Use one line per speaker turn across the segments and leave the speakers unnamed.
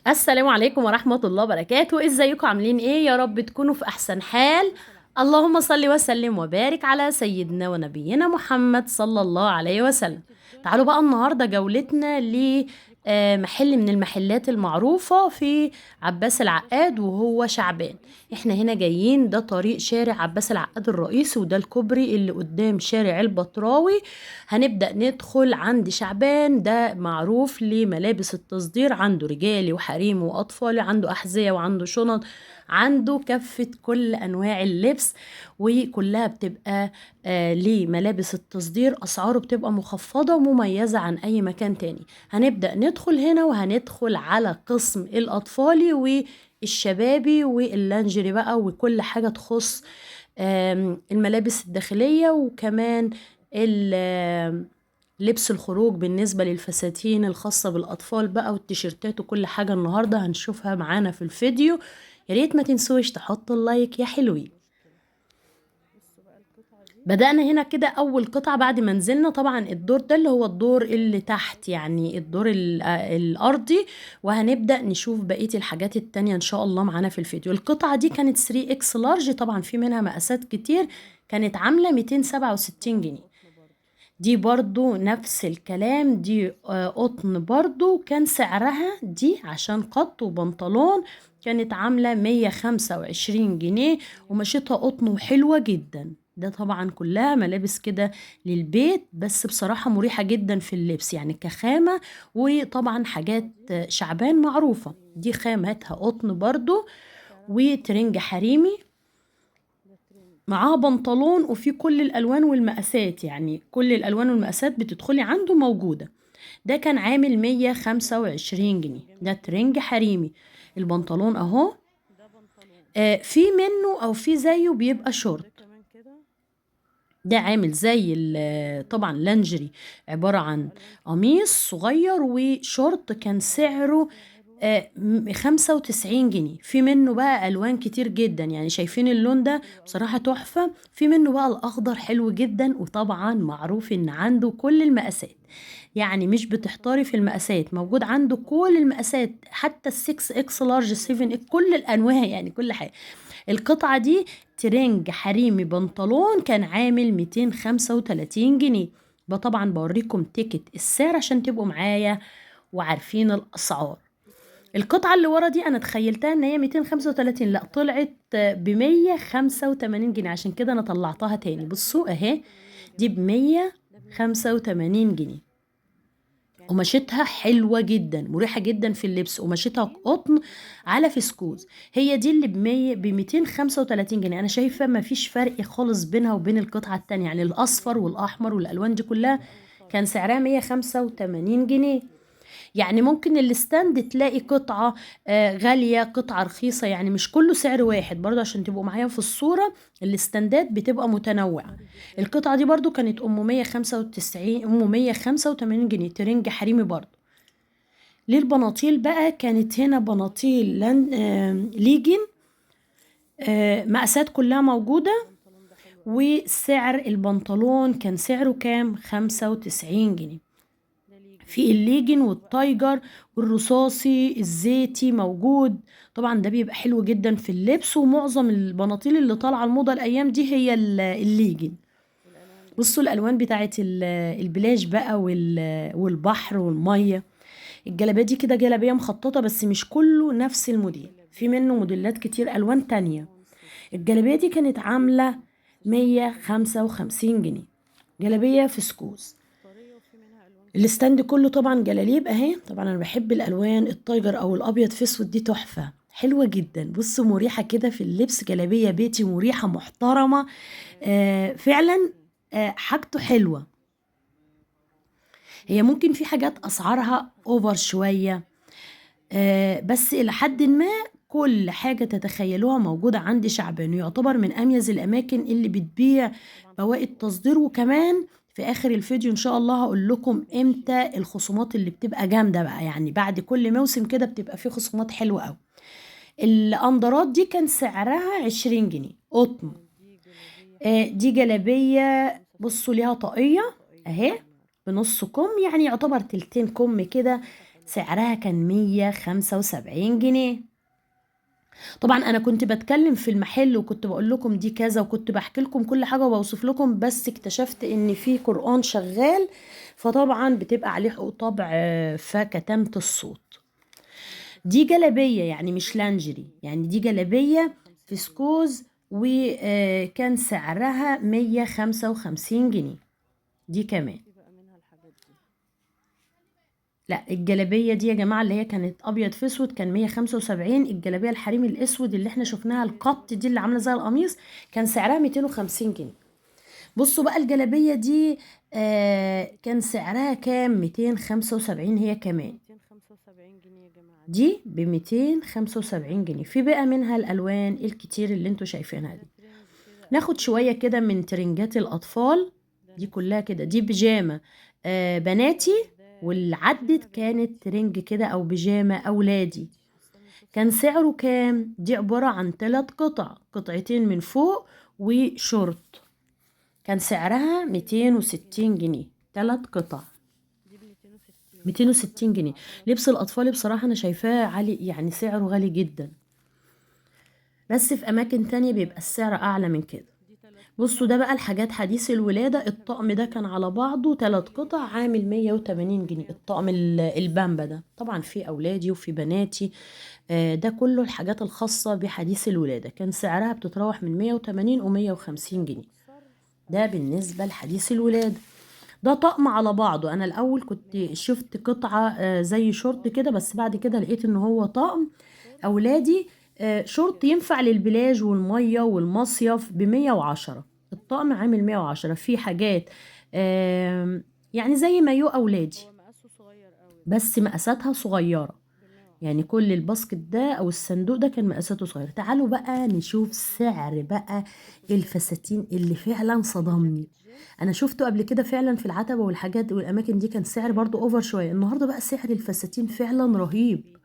السلام عليكم ورحمة الله وبركاته. ازيكم عاملين ايه؟ يا رب تكونوا في احسن حال. اللهم صل وسلم وبارك على سيدنا ونبينا محمد صلى الله عليه وسلم. تعالوا بقى النهاردة جولتنا لمحل من المحلات المعروفة في عباس العقاد وهو شعبان. احنا هنا جايين، ده طريق شارع عباس العقاد الرئيسي، وده الكوبري اللي قدام شارع البطراوي. هنبدأ ندخل عند شعبان، ده معروف لملابس التصدير، عنده رجالي وحريمي وأطفالي، عنده أحذية وعنده شنط، عنده كافة كل أنواع اللبس، وكلها بتبقى لملابس التصدير. أسعاره بتبقى مخفضة ومميزة عن أي مكان تاني. هنبدأ ندخل هنا وهندخل على قسم الأطفالي والشبابي واللانجري بقى، وكل حاجة تخص الملابس الداخلية، وكمان لبس الخروج بالنسبة للفساتين الخاصة بالأطفال بقى، والتيشيرتات وكل حاجة النهاردة هنشوفها معانا في الفيديو. يا ريت ما تنسوش تحطوا اللايك يا حلوين. بدأنا هنا كده أول قطعة بعد ما نزلنا. طبعا الدور ده اللي هو الدور اللي تحت، يعني الدور الأرضي، وهنبدأ نشوف بقية الحاجات التانية إن شاء الله معانا في الفيديو. القطعة دي كانت 3 اكس لارج، طبعا في منها مقاسات كتير، كانت عاملة 267 جنيه. دي برضو نفس الكلام، دي قطن برضو، كان سعرها دي عشان قط وبنطلون كانت عاملة 125 جنيه، ومشيتها قطن وحلوة جدا. ده طبعا كلها ملابس كده للبيت، بس بصراحة مريحة جدا في اللبس يعني كخامة. وطبعا حاجات شعبان معروفة، دي خامتها قطن برضو، وترنج حريمي معاها بنطلون، وفي كل الالوان والمقاسات، يعني كل الالوان والمقاسات بتدخلي عنده موجودة. ده كان عامل 125 جنيه، ده ترنج حريمي. البنطلون اهو، في منه او في زيه بيبقى شورت، ده عامل زي طبعا لانجري، عبارة عن قميص صغير وشورت، كان سعره 95 جنيه. في منه بقى ألوان كتير جدا، يعني شايفين اللون ده بصراحة تحفة. في منه بقى الأخضر حلو جدا، وطبعا معروف إن عنده كل المقاسات، يعني مش بتحتاري في المقاسات، موجود عنده كل المقاسات، حتى السكس اكس لارج 7 كل الأنواع، يعني كل حاجة. القطعة دي ترنج حريمي بنطلون، كان عامل 235 جنيه. طبعا بوريكم تيكت السعر عشان تبقوا معايا وعارفين الأسعار. القطعة اللي ورا دي أنا تخيلتها إن هي 235، لا طلعت ب185 جنيه، عشان كده أنا طلعتها تاني. بصوا أهي، دي ب185 جنيه. قماشتها حلوة جدا، مريحة جدا في اللبس، قماشتها قطن على فسكوز. هي دي اللي ب235 جنيه. انا شايفة ما فيش فرق خالص بينها وبين القطعة التانية، يعني الاصفر والاحمر والالوان دي كلها كان سعرها 185 جنيه. يعني ممكن الستاند تلاقي قطعة غالية، قطعة رخيصة، يعني مش كله سعر واحد برضه، عشان تبقوا معايا في الصورة. الستاندات بتبقى متنوعة. القطعة دي برضه كانت أم 195، أم 185 جنيه، ترنج حريمي برضه. للبناطيل بقى كانت هنا بناطيل ليجن، مقاسات كلها موجودة. وسعر البنطلون كان سعره كام؟ 95 جنيه. في الليجن والتايجر والرصاصي الزيتي موجود. طبعا ده بيبقى حلو جدا في اللبس، ومعظم البناطيل اللي طالعه الموضه الايام دي هي الليجن. بصوا الالوان بتاعت البلاج بقى والبحر والميه. الجلابيه دي كده جلابيه مخططه، بس مش كله نفس الموديل، في منه موديلات كتير الوان تانية. الجلابيه دي كانت عامله 155 جنيه، جلابيه فسكوز. الستاند كله طبعا جلاليب اهي. طبعا انا بحب الالوان التايجر او الابيض في اسود، دي تحفه حلوه جدا. بصوا مريحه كده في اللبس، جلابيه بيتي مريحه محترمه. فعلا حاجته حلوه. هي ممكن في حاجات اسعارها اوفر شويه، بس الى حد ما كل حاجة تتخيلوها موجودة عند شعبان، يعتبر من أميز الأماكن اللي بتبيع بواقي التصدير. وكمان في آخر الفيديو إن شاء الله هقول لكم إمتى الخصومات اللي بتبقى جامدة بقى، يعني بعد كل موسم كده بتبقى فيه خصومات حلوة أوي. الأندرات دي كان سعرها 20 جنيه قطن. دي جلابية، بصوا ليها طاقية أهي بنص كم، يعني يعتبر تلتين كم كده. سعرها كان 175 جنيه. طبعا انا كنت بتكلم في المحل وكنت بقول لكم دي كذا، وكنت بحكي لكم كل حاجة وبوصف لكم، بس اكتشفت ان في قرآن شغال، فطبعا بتبقى عليه حقوق طبع، فكتمت الصوت. دي جلابية يعني مش لانجري، يعني دي جلابية فسكوز، وكان سعرها 155 جنيه. دي كمان. لا، الجلابية دي يا جماعة اللي هي كانت أبيض في أسود كان 175. الجلابية الحريمي الأسود اللي احنا شفناها القط دي اللي عاملة زي القميص كان سعرها 250 جنيه. بصوا بقى الجلابية دي كان سعرها كام؟ 275 هي كمان. دي ب275 جنيه. في بقى منها الألوان الكتير اللي انتوا شايفينها دي. ناخد شوية كده من ترنجات الأطفال دي كلها كده. دي بيجامة بناتي، واللي عدت كانت ترنج كده أو بيجامة أولادي. كان سعره كام؟ دي عبارة عن 3 قطع، قطعتين من فوق وشورت. كان سعرها 260 جنيه، 3 قطع 260 جنيه. لبس الأطفال بصراحة أنا شايفاه عالي، يعني سعره غالي جدا، بس في أماكن تانية بيبقى السعر أعلى من كده. بصوا ده بقى الحاجات حديث الولادة. الطقم ده كان على بعضه 3 قطع عامل 180 جنيه. الطقم البامبا ده طبعا في أولادي وفي بناتي، ده كله الحاجات الخاصة بحديث الولادة، كان سعرها بتتراوح من 180 و 150 جنيه. ده بالنسبة لحديث الولادة. ده طقم على بعضه. انا الاول كنت شفت قطعة زي شورت كده، بس بعد كده لقيت ان هو طقم اولادي، شورت ينفع للبلاج والمية والمصيف ب110. الطقم عامل 110. في حاجات يعني زي مايو اولادي، بس مقاساتها صغيرة. يعني كل الباسكت ده او الصندوق ده كان مقاساته صغيرة. تعالوا بقى نشوف سعر بقى الفساتين اللي فعلا صدمني. انا شفته قبل كده فعلا في العتبة والحاجات والاماكن دي كان سعر برضو اوفر شوية. النهاردة بقى سعر الفساتين فعلا رهيب.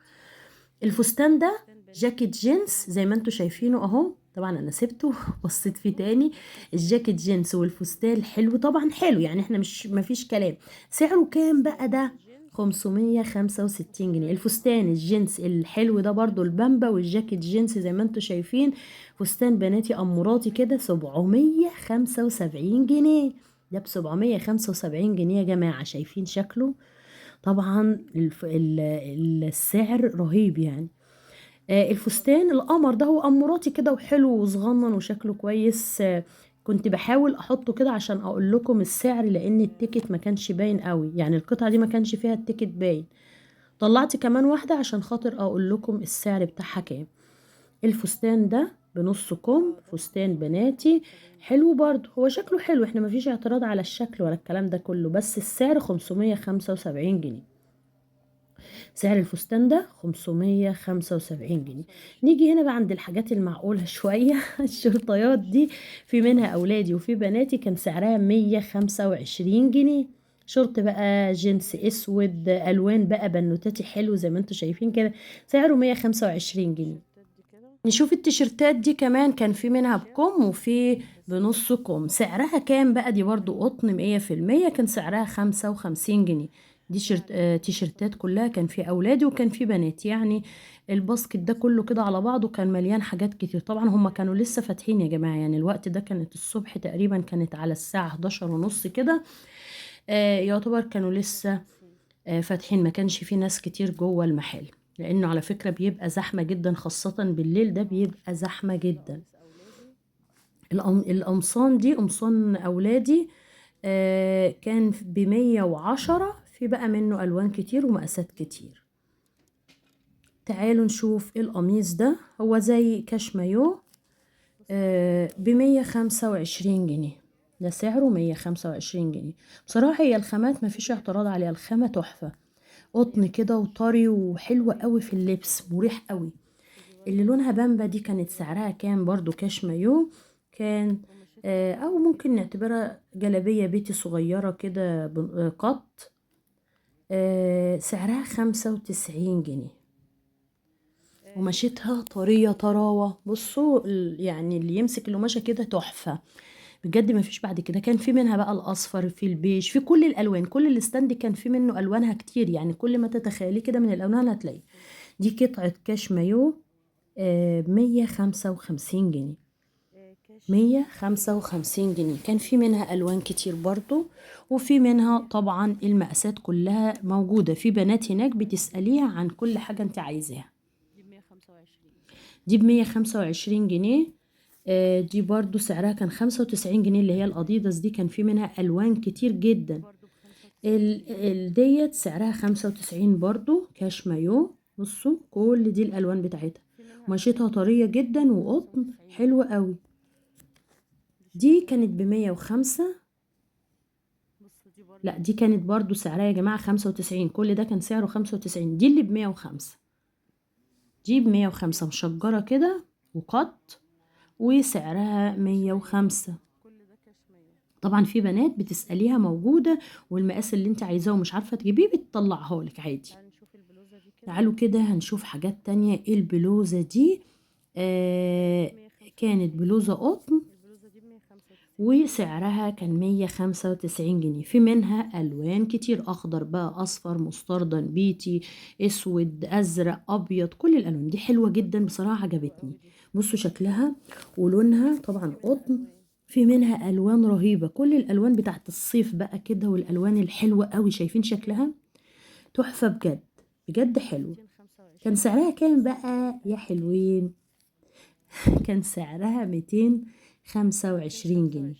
الفستان ده جاكيت جينز زي ما انتوا شايفينه اهو. طبعا انا سبته بصيت فيه تاني. الجاكيت جينز والفستان حلو طبعا، حلو يعني احنا مش مفيش كلام. سعره كام بقى ده؟ 565 جنيه. الفستان الجينز الحلو ده برضو البامبا، والجاكيت جينز زي ما انتوا شايفين فستان بناتي اموراتي كده 775 جنيه. ده ب775 جنيه يا جماعة. شايفين شكله؟ طبعا السعر رهيب يعني. الفستان القمر ده هو اموراتي كده وحلو وصغنن وشكله كويس. كنت بحاول احطه كده عشان اقول لكم السعر، لان التيكت ما كانش باين قوي، يعني القطعة دي ما كانش فيها التيكت باين. طلعت كمان واحدة عشان خاطر اقول لكم السعر بتاعها كام. الفستان ده بنص كم، فستان بناتي حلو برضه، هو شكله حلو، احنا ما فيش اعتراض على الشكل ولا الكلام ده كله، بس السعر 575 جنيه. سعر الفستان ده 575 جنيه. نيجي هنا بقى عند الحاجات المعقولة شوية الشرطيات دي في منها أولادي وفي بناتي، كان سعرها 125 جنيه. شورت بقى جينز اسود الوان بقى بنوتاتي حلو زي ما انتوا شايفين كده، سعره 125 جنيه. نشوف التيشيرتات دي كمان، كان في منها بكم وفي بنص كم. سعرها كام بقى؟ دي برضو قطن 100%، كان سعرها 55 جنيه. دي تيشيرتات كلها، كان في أولادي وكان في بنات يعني. الباسكت ده كله كده على بعضه كان مليان حاجات كتير. طبعا هما كانوا لسه فاتحين يا جماعة، يعني الوقت ده كانت الصبح تقريبا، كانت على الساعة 11:30 كده. يعتبر كانوا لسه فاتحين، ما كانش في ناس كتير جوه المحل، لانه على فكرة بيبقى زحمة جدا، خاصة بالليل ده بيبقى زحمة جدا. القمصان دي قمصان اولادي كان ب110. في بقى منه الوان كتير ومقاسات كتير. تعالوا نشوف القميص ده، هو زي كاشمايو ب125 جنيه. ده سعره 125 جنيه. بصراحة هي الخامات مفيش اعتراض عليها، الخامة تحفة، قطن كده وطري وحلوة قوي في اللبس، مريح قوي. اللي لونها بامبا دي كانت سعرها كام؟ برضو كاش مايو. كان او ممكن نعتبرها جلابية بيتي صغيرة كده قط. سعرها 95 جنيه. قماشتها طرية طراوة. بصوا يعني اللي يمسك القماشة كده تحفة. بجد ما فيش بعد كده. كان في منها بقى الاصفر، في البيج، في كل الالوان، كل الستاند كان في منه الوانها كتير، يعني كل ما تتخيلي كده من الالوان هتلاقي. دي قطعة كاش مايو، 155 جنيه. 155 جنيه. كان في منها الوان كتير برضو، وفي منها طبعا المقاسات كلها موجودة. في بنات هناك بتسأليها عن كل حاجة انت عايزاها. دي ب125 جنيه. دي برضو سعرها كان 95 جنيه، اللي هي الاديداس دي، كان في منها الوان كتير جدا. ديت سعرها 95 برضو، كاش مايو. بصوا كل دي الالوان بتاعتها، قماشتها طرية جدا وقطن حلو قوي. دي كانت ب105. لا دي كانت برضو سعرها يا جماعة 95، كل ده كان سعره 95. دي اللي ب105. دي ب105 مشجرة كده وقط، وسعرها 105. طبعا في بنات بتسأليها موجودة، والمقاس اللي انت عايزاه ومش عارفة تجيبيه بتطلعها لك عادي. تعالوا كده هنشوف حاجات تانية. ايه البلوزة دي؟ كانت بلوزة قطن، وسعرها كان 195 جنيه. في منها ألوان كتير، أخضر بقى، أصفر، مستردن، بيتي، أسود، أزرق، أبيض، كل الألوان دي حلوة جدا بصراحة، عجبتني. بصوا شكلها ولونها طبعا قطن. في منها ألوان رهيبة، كل الألوان بتاعت الصيف بقى كده، والألوان الحلوة قوي. شايفين شكلها تحفة بجد، بجد حلو. كان سعرها كام بقى يا حلوين؟ كان سعرها 225 جنيه.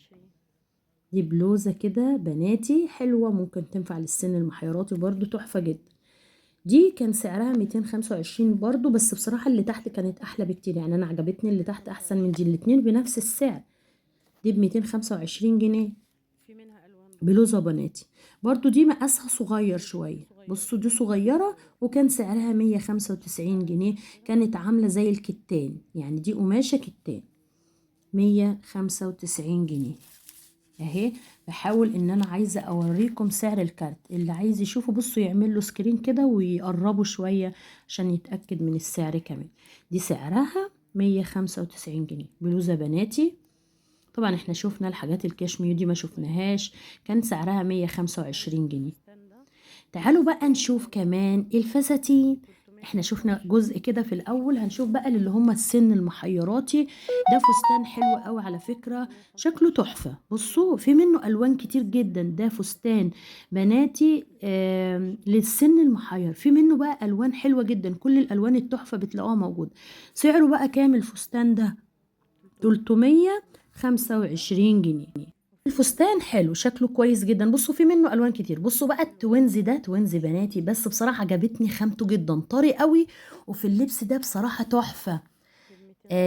دي بلوزة كده بناتي حلوة، ممكن تنفع للسن المحيراتي برضو، تحفة جدا. دي كان سعرها 225 برضو، بس بصراحة اللي تحت كانت أحلى بكتير، يعني أنا عجبتني اللي تحت أحسن من دي. الاتنين بنفس السعر. دي ب225 جنيه، بلوزة بناتي برضو. دي مقاسها صغير شوية، بصوا دي صغيرة، وكان سعرها 195 جنيه. كانت عاملة زي الكتان، يعني دي قماشة كتان. 195 جنيه اهي. بحاول ان انا عايزة اوريكم سعر الكارت، اللي عايز يشوفه بصوا يعمل له سكرين كده ويقربوا شوية عشان يتأكد من السعر كمان. دي سعرها 195 جنيه، بلوزة بناتي. طبعا احنا شفنا الحاجات الكاشميو دي ما شفناهاش، كان سعرها 125 جنيه. تعالوا بقى نشوف كمان الفساتين. احنا شفنا جزء كده في الاول، هنشوف بقى اللي هم السن المحيراتي. ده فستان حلو قوي على فكرة، شكله تحفة. بصوا في منه الوان كتير جدا. ده فستان بناتي للسن المحير. في منه بقى الوان حلوة جدا، كل الالوان التحفة بتلاقوها موجودة. سعره بقى كام الفستان ده؟ 325 جنيه. الفستان حلو، شكله كويس جدا. بصوا في منه الوان كتير. بصوا بقى التوينز ده توينز بناتي، بس بصراحه عجبتني خامته جدا، طري قوي، وفي اللبس ده بصراحه تحفه.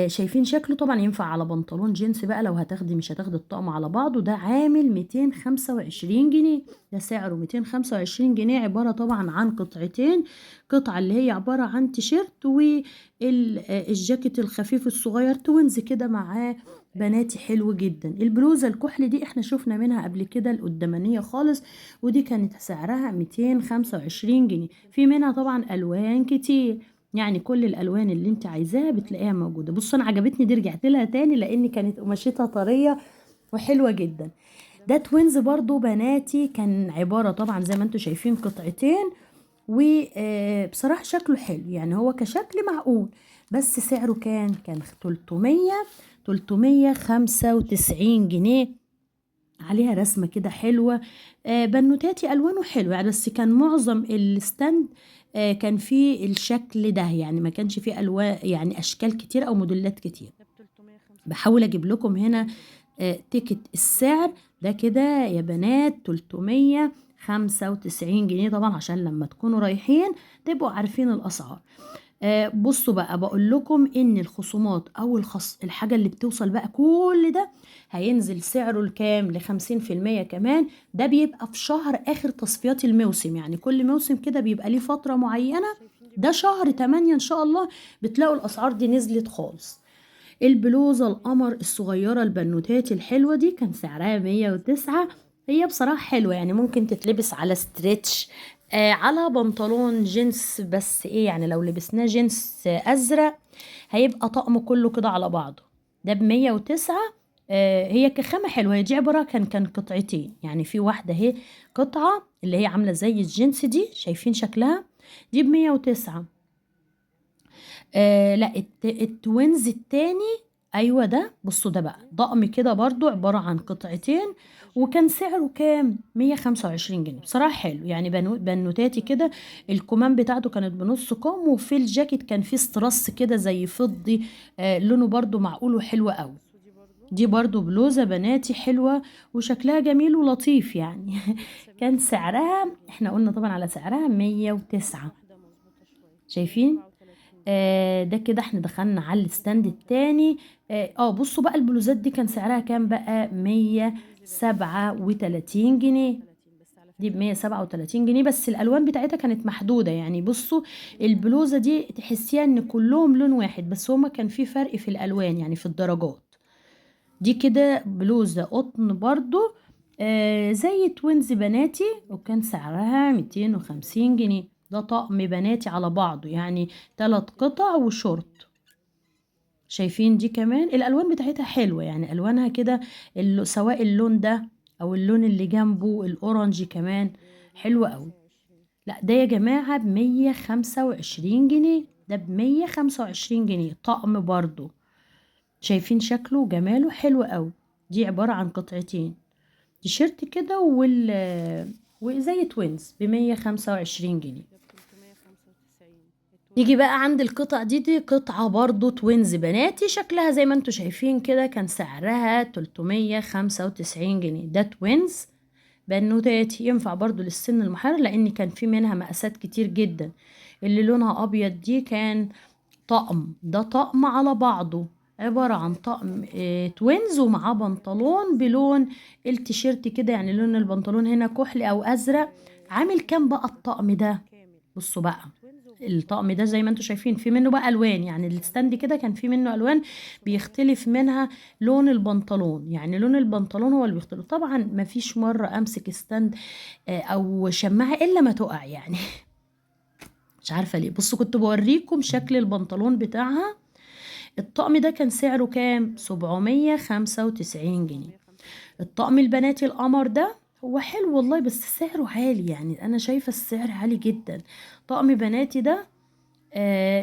شايفين شكله؟ طبعا ينفع على بنطلون جينز بقى، لو هتاخدي مش هتاخدي الطقم على بعضه. ده عامل 225 جنيه. ده سعره 225 جنيه، عبارة طبعا عن قطعتين. قطعة اللي هي عبارة عن تيشيرت، والجاكيت الخفيف الصغير توينز كده معاه بناتي، حلو جدا. البلوزة الكحل دي احنا شفنا منها قبل كده القدامانية خالص، ودي كانت سعرها 225 جنيه. في منها طبعا ألوان كتير، يعني كل الالوان اللي انت عايزاها بتلاقيها موجوده. بصوا انا عجبتني دي، رجعت لها تاني لان كانت قماشتها طريه وحلوه جدا. ده توينز برضو بناتي، كان عباره طبعا زي ما انتم شايفين قطعتين، وبصراحه شكله حلو، يعني هو كشكل معقول. بس سعره كان 395 جنيه. عليها رسمة كده حلوة. بنوتاتي ألوانه حلوة يعني، بس كان معظم الستاند كان فيه الشكل ده، يعني ما كانش فيه ألوان، يعني أشكال كتير أو موديلات كتير. بحاول أجيب لكم هنا تيكت السعر ده كده يا بنات 395 جنيه، طبعا عشان لما تكونوا رايحين تبقوا عارفين الأسعار. بصوا بقى بقول لكم ان الخصومات او الحاجة اللي بتوصل بقى كل ده هينزل سعره الكام ل50% كمان. ده بيبقى في شهر اخر تصفيات الموسم، يعني كل موسم كده بيبقى ليه فترة معينة. ده شهر 8 ان شاء الله بتلاقوا الاسعار دي نزلت خالص. البلوزة القمر الصغيرة البنوتات الحلوة دي كان سعرها 109. هي بصراحة حلوة، يعني ممكن تتلبس على ستريتش، على بنطلون جينز، بس ايه يعني لو لبسناه جينز ازرق هيبقى طقم كله كده على بعضه. ده ب109. هي كخامة حلوة، هي دي عبارة كان قطعتين، يعني في واحدة اهي قطعة اللي هي عاملة زي الجنس دي، شايفين شكلها؟ دي ب109. لا التوينز التاني، ايوه ده، بصوا ده بقى طقم كده برضو عبارة عن قطعتين، وكان سعره كام؟ 125 جنيه. بصراحة حلو يعني، بنوتاتي كده. الكمام بتاعته كانت بنص كم، وفي الجاكيت كان فيه استرس كده زي فضي، لونه برضو معقول وحلو قوي. دي برضو بلوزة بناتي حلوة وشكلها جميل ولطيف يعني. كان سعرها، احنا قلنا طبعا على سعرها 109. شايفين؟ ده كده احنا دخلنا على الستاند التاني. بصوا بقى البلوزات دي كان سعرها كام بقى؟ 137 جنيه. دي ب137 جنيه، بس الالوان بتاعتها كانت محدودة يعني. بصوا البلوزة دي تحسيها ان كلهم لون واحد، بس هما كان في فرق في الالوان يعني في الدرجات. دي كده بلوزة قطن برضو، زي توينز بناتي، وكان سعرها 250 جنيه. ده طقم بناتي على بعضه يعني، 3 قطع وشورت. شايفين؟ دي كمان الالوان بتاعتها حلوة يعني، الوانها كده سواء اللون ده او اللون اللي جنبه الاورنج كمان حلوة قوي. لا ده يا جماعة ب125 جنيه، ده ب125 جنيه طقم برضو. شايفين شكله وجماله حلو قوي. دي عبارة عن قطعتين، تيشيرت كده وزي توينز ب125 جنيه. نيجي بقى عند القطع دي قطعة برضو توينز بناتي، شكلها زي ما انتوا شايفين كده، كان سعرها 395 جنيه. ده توينز بنوتات، ينفع برضو للسن المحرر لان كان في منها مقاسات كتير جدا. اللي لونها ابيض دي كان طقم، ده طقم على بعضه، عبارة عن طقم توينز ومعاه بنطلون بلون التيشيرت كده، يعني لون البنطلون هنا كحلي او ازرق. عامل كام بقى الطقم ده؟ بصوا بقى الطقم ده زي ما انتوا شايفين في منه بقى الوان، يعني الستاند كده كان في منه الوان بيختلف منها لون البنطلون، يعني لون البنطلون هو اللي بيختلف. طبعا ما فيش مرة امسك ستاند او شماعة الا ما تقع يعني. مش عارفة ليه. بصوا كنت بوريكم شكل البنطلون بتاعها. الطقم ده كان سعره كام؟ 795 جنيه. الطقم البناتي القمر ده هو حلو والله، بس سعره عالي يعني، انا شايفة السعر عالي جدا. طقم بناتي ده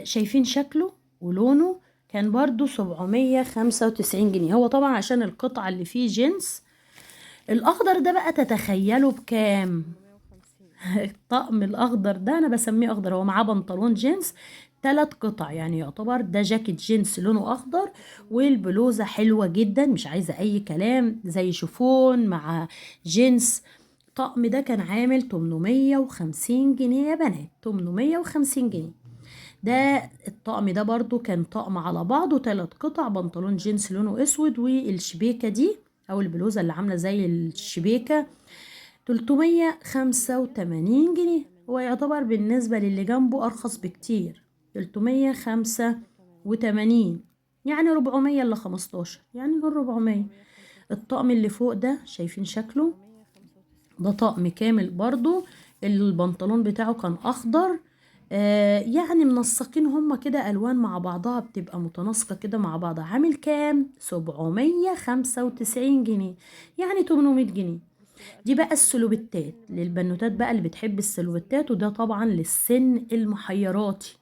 شايفين شكله ولونه، كان برضو 795 جنيه. هو طبعا عشان القطعة اللي فيه جنس. الاخضر ده بقى تتخيلوا بكام؟ الطقم الاخضر ده انا بسميه اخضر، هو معاه بنطلون جينز 3 قطع، يعني يعتبر ده جاكيت جينز لونه اخضر، والبلوزة حلوة جدا مش عايزة اي كلام، زي شيفون مع جينز. الطقم ده كان عامل 850 جنيه يا بنات، 850 جنيه. ده الطقم ده برضو كان طقم على بعضه 3 قطع، بنطلون جينز لونه اسود، والشبيكة دي او البلوزة اللي عاملة زي الشبيكة 385 جنيه. هو يعتبر بالنسبة للي جنبه أرخص بكتير، 385، يعني 400 إلا 15، يعني من 400. الطقم اللي فوق ده شايفين شكله؟ ده طقم كامل برضو، البنطلون بتاعه كان أخضر. يعني منسقين هما كده ألوان مع بعضها بتبقى متناسقة كده مع بعضها. عامل كام؟ 795 جنيه، يعني 800 جنيه. دي بقى السلوبتات للبنوتات بقى اللي بتحب السلوبتات، وده طبعا للسن المحيراتي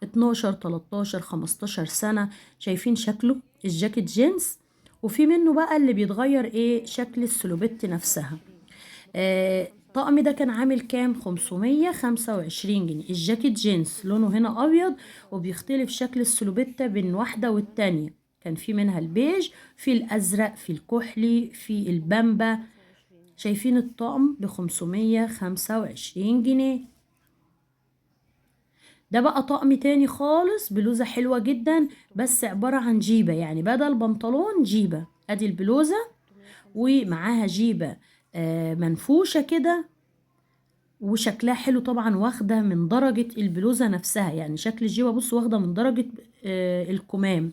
12 13 15 سنة. شايفين شكله؟ الجاكيت جينز، وفي منه بقى اللي بيتغير ايه شكل السلوبت نفسها. الطقم ده كان عامل كام؟ 525 جنيه. الجاكيت جينز لونه هنا ابيض، وبيختلف شكل السلوبتة بين واحدة والتانية، كان في منها البيج، في الازرق، في الكحلي، في البامبا. شايفين الطقم ب525 جنيه. ده بقى طقم تاني خالص، بلوزة حلوة جدا، بس عبارة عن جيبة، يعني بدل بنطلون جيبة. ادي البلوزة ومعاها جيبة منفوشة كده، وشكلها حلو طبعا، واخدة من درجة البلوزة نفسها، يعني شكل الجيبة بص واخدة من درجة الكمام.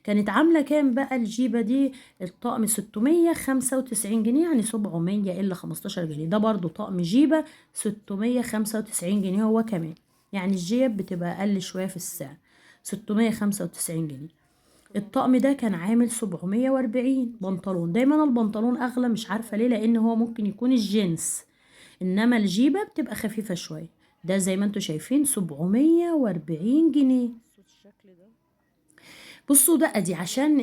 كانت عاملة كام بقى الجيبة دي؟ الطقم 695 جنيه، يعني 700 إلا 15 جنيه. ده برضو طقم جيبة 695 جنيه هو كمان، يعني الجيب بتبقى أقل شوية في السعر، 695 جنيه. الطقم ده كان عامل 740 بنطلون. دايما البنطلون اغلى، مش عارفة ليه، لان هو ممكن يكون الجنس، انما الجيبة بتبقى خفيفة شوية. ده زي ما انتوا شايفين 740 جنيه. بصوا ده ادي عشان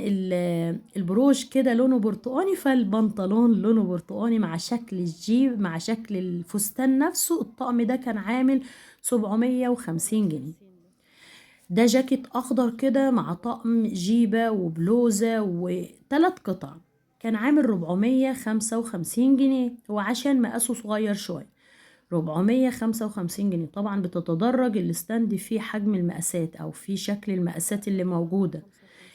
البروش كده لونه برتقاني، فالبنطلون لونه برتقاني مع شكل الجيب مع شكل الفستان نفسه. الطقم ده كان عامل 750 جنيه. ده جاكيت اخضر كده مع طقم جيبة وبلوزة وثلاث قطع، كان عامل 455 جنيه. هو عشان مقاسه صغير شوية. 455 جنيه. طبعا بتتدرج الستاند فيه حجم المقاسات او في شكل المقاسات اللي موجودة.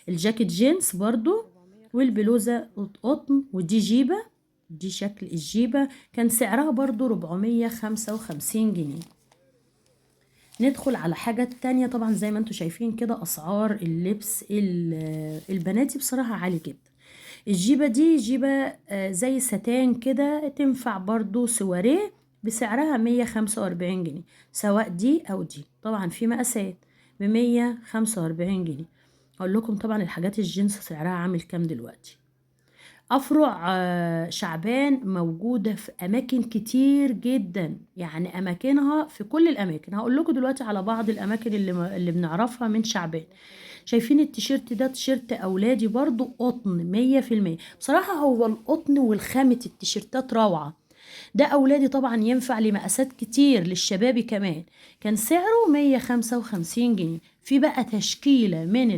الجاكيت جينز برضو، والبلوزة قطن، ودي جيبة. دي شكل الجيبة، كان سعرها برضو 455 جنيه. ندخل على حاجة تانية. طبعا زي ما انتوا شايفين كده اسعار اللبس البناتي بصراحة عالي جدا. الجيبة دي جيبة زي ستان كده، تنفع برضو سواريه، بسعرها 145 جنيه، سواء دي او دي. طبعا في مقاسات ب145 جنيه. اقول لكم طبعا الحاجات الجنس سعرها عامل كام دلوقتي. افرع شعبان موجودة في اماكن كتير جدا، يعني اماكنها في كل الاماكن. هقول لكم دلوقتي على بعض الاماكن اللي بنعرفها من شعبان. شايفين التيشيرت ده؟ تيشيرت اولادي برضو قطن 100%. بصراحة هو القطن والخامة التيشيرتات روعة. ده اولادي طبعا ينفع لمقاسات كتير، للشبابي كمان. كان سعره 155 جنيه. في بقى تشكيلة من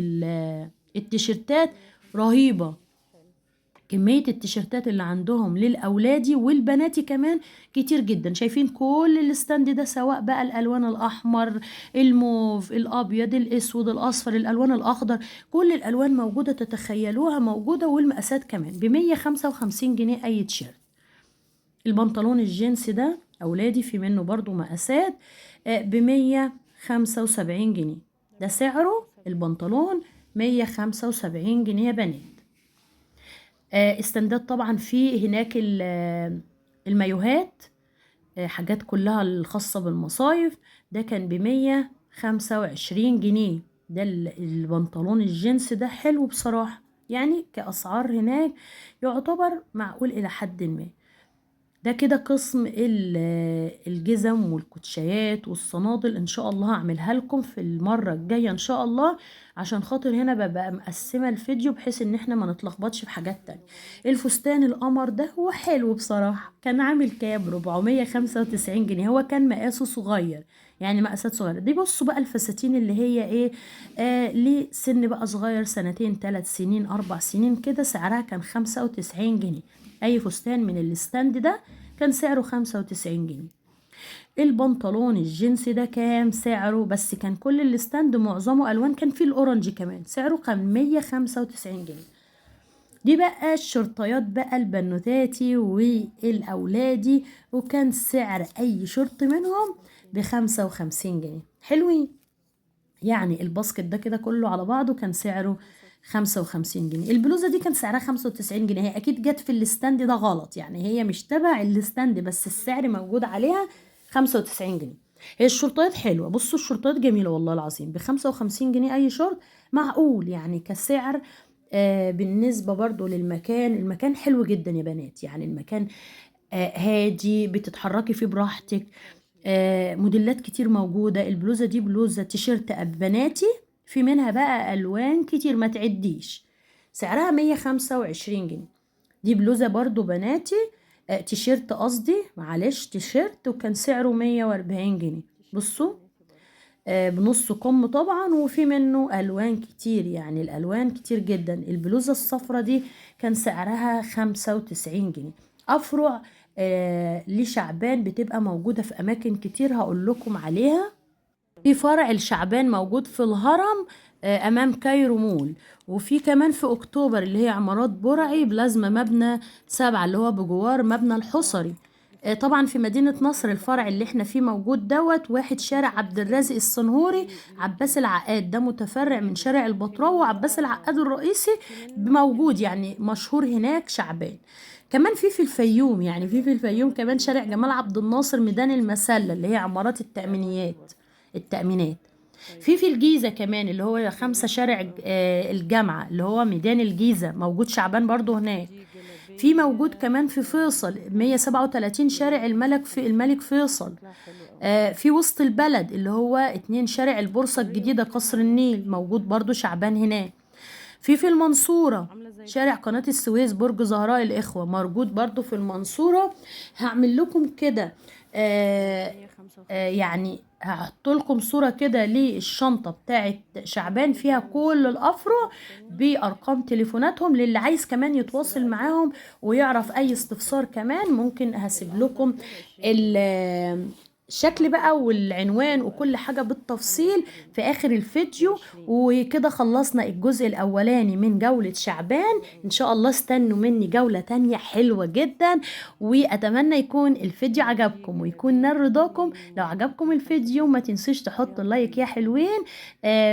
التيشيرتات رهيبة. كمية التيشيرتات اللي عندهم للأولادي والبناتي كمان كتير جدا. شايفين كل الستاند ده، سواء بقى الألوان الأحمر، الموف، الأبيض، الأسود، الأصفر، الألوان الأخضر، كل الألوان موجودة تتخيلوها موجودة، والمقاسات كمان ب155 جنيه أي تيشيرت. البنطلون الجينز ده أولادي في منه برضو مقاسات ب175 جنيه. ده سعره البنطلون 175 جنيه يا بنات. استنداد طبعا في هناك المايوهات، حاجات كلها الخاصة بالمصايف. ده كان ب125 جنيه. ده البنطلون الجينز ده حلو بصراحة، يعني كأسعار هناك يعتبر معقول إلى حد ما. ده كده قسم الجزم والكوتشيات والصنادل. ان شاء الله هعملها لكم في المرة الجاية ان شاء الله، عشان خاطر هنا ببقى مقسمة الفيديو بحيث ان احنا ما نتلخبطش في حاجات تانية. الفستان القمر ده هو حلو بصراحة، كان عامل كام؟ 495 جنيه. هو كان مقاسه صغير، يعني مقاسات صغيرة. دي بصوا بقى الفساتين اللي هي ايه، ليه سن بقى صغير، سنتين، 3 سنين، 4 سنين كده، سعرها كان 95 جنيه. اي فستان من الستاند ده كان سعره 95 جنيه. البنطلون الجينز ده كام سعره؟ بس كان كل الستاند معظمه الوان، كان فيه الاورنج كمان، سعره كان 195 جنيه. دي بقى الشرطيات بقى البنوتاتي والاولادي، وكان سعر اي شرط منهم ب55 جنيه. حلوين. يعني الباسكت ده كده كله على بعضه كان سعره 55 جنيه. البلوزة دي كان سعرها 95 جنيه. هي أكيد جت في الستاند ده غلط، يعني هي مش تبع الستاند، بس السعر موجود عليها 95 جنيه. هي الشرطات حلوة. بصوا الشرطات جميلة والله العظيم، ب55 جنيه أي شرط معقول يعني كسعر. بالنسبة برضو للمكان، المكان حلو جدا يا بنات، يعني المكان هادي، بتتحركي فيه براحتك. موديلات كتير موجودة. البلوزة دي بلوزة تيشيرت بناتي، في منها بقى ألوان كتير ما تعديش. سعرها 125 جنيه. دي بلوزة برضو بناتي، تيشيرت قصدي، معلش تيشيرت، وكان سعره 140 جنيه. بصوا بنص كم طبعا، وفي منه ألوان كتير، يعني الألوان كتير جدا. البلوزة الصفرة دي كان سعرها 95 جنيه. أفرع لشعبان بتبقى موجودة في أماكن كتير، هقول لكم عليها. في فرع الشعبان موجود في الهرم أمام كايرو مول، وفي كمان في أكتوبر اللي هي عمارات برعي بلازما مبنى 7 اللي هو بجوار مبنى الحصري. طبعا في مدينة نصر الفرع اللي احنا فيه موجود دوت واحد شارع عبد الرازق الصنهوري عباس العقاد، ده متفرع من شارع البطراوي وعباس العقاد الرئيسي موجود، يعني مشهور هناك شعبان. كمان في الفيوم، يعني في الفيوم كمان شارع جمال عبد الناصر ميدان المسلة اللي هي عمارات التأمينات. في الجيزة كمان اللي هو 5 شارع الجامعة اللي هو ميدان الجيزة، موجود شعبان برضو هناك. في موجود كمان في فيصل 137 شارع الملك فيصل. في وسط البلد اللي هو 2 شارع البورصة الجديدة قصر النيل، موجود برضو شعبان هناك. في المنصورة شارع قناة السويس برج زهراء الإخوة، موجود برضو في المنصورة. هعمل لكم كده يعني هحط لكم صورة كده للشنطة بتاعت شعبان فيها كل الأفرع بأرقام تليفوناتهم، للي عايز كمان يتواصل معاهم ويعرف أي استفسار كمان ممكن هسيب لكم الشكل بقى والعنوان وكل حاجة بالتفصيل في آخر الفيديو. وكده خلصنا الجزء الأولاني من جولة شعبان. إن شاء الله استنوا مني جولة تانية حلوة جدا، وأتمنى يكون الفيديو عجبكم ويكون نال رضاكم. لو عجبكم الفيديو ما تنسوش تحطوا لايك يا حلوين.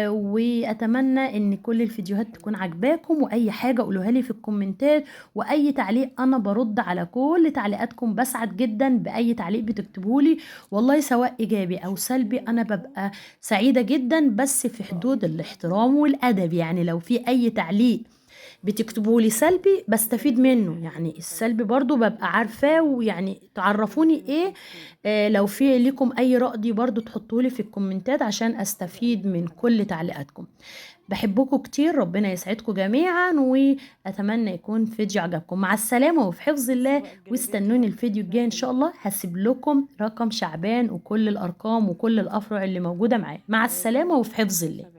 وأتمنى إن كل الفيديوهات تكون عجباكم، وأي حاجة قولوها لي في الكومنتات، وأي تعليق أنا برد على كل تعليقاتكم، بسعد جدا بأي تعليق بتكتبولي والله، سواء إيجابي أو سلبي أنا ببقى سعيدة جدا، بس في حدود الاحترام والأدب. يعني لو في أي تعليق بتكتبولي سلبي بستفيد منه، يعني السلبي برضو ببقى عارفاه، ويعني تعرفوني ايه. لو في لكم اي رأي برضو تحطولي في الكومنتات عشان استفيد من كل تعليقاتكم. بحبكم كتير، ربنا يسعدكم جميعا، واتمنى يكون فيديو عجبكم. مع السلامة وفي حفظ الله، واستنوني الفيديو الجاي ان شاء الله هسيب لكم رقم شعبان وكل الارقام وكل الافرع اللي موجودة معاه. مع السلامة وفي حفظ الله.